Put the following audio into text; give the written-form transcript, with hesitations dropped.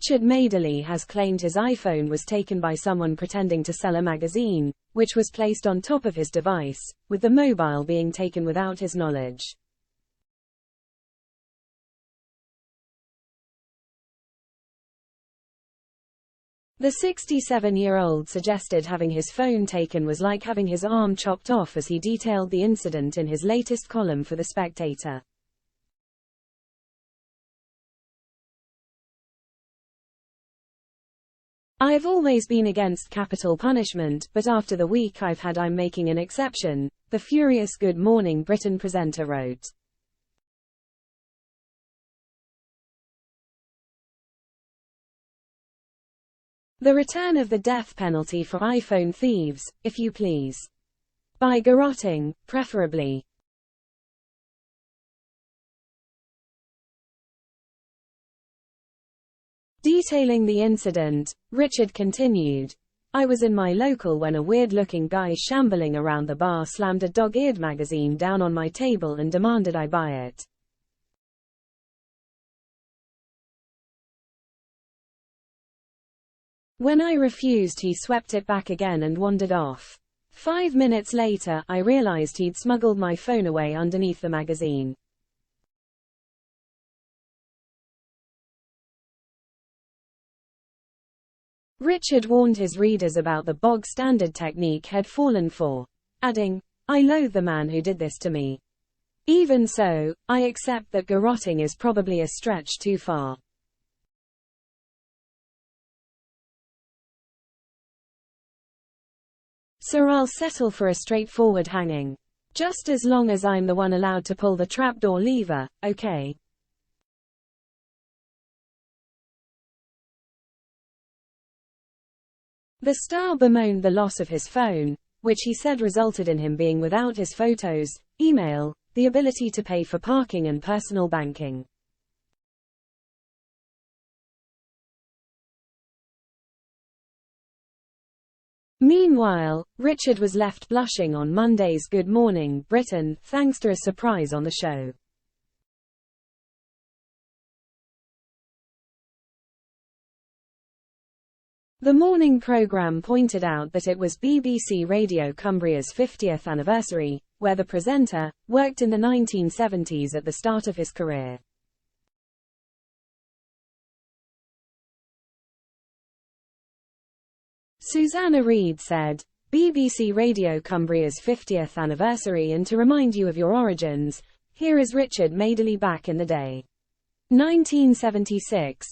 Richard Madeley has claimed his iPhone was taken by someone pretending to sell a magazine, which was placed on top of his device, with the mobile being taken without his knowledge. The 67-year-old suggested having his phone taken was like having his arm chopped off as he detailed the incident in his latest column for The Spectator. "I've always been against capital punishment, but after the week I've had I'm making an exception," the furious Good Morning Britain presenter wrote. The return of the death penalty for iPhone thieves, if you please. By garroting, preferably. Detailing the incident, Richard continued, "I was in my local when a weird-looking guy shambling around the bar slammed a dog-eared magazine down on my table and demanded I buy it. When I refused, he swept it back again and wandered off. 5 minutes later, I realized he'd smuggled my phone away underneath the magazine." Richard warned his readers about the bog-standard technique he'd fallen for, adding, "I loathe the man who did this to me. Even so, I accept that garroting is probably a stretch too far. So I'll settle for a straightforward hanging. Just as long as I'm the one allowed to pull the trapdoor lever, okay?" The star bemoaned the loss of his phone, which he said resulted in him being without his photos, email, the ability to pay for parking and personal banking. Meanwhile, Richard was left blushing on Monday's Good Morning Britain, thanks to a surprise on the show. The morning programme pointed out that it was BBC Radio Cumbria's 50th anniversary, where the presenter worked in the 1970s at the start of his career. Susanna Reid said, "BBC Radio Cumbria's 50th anniversary, and to remind you of your origins, here is Richard Madeley back in the day. 1976.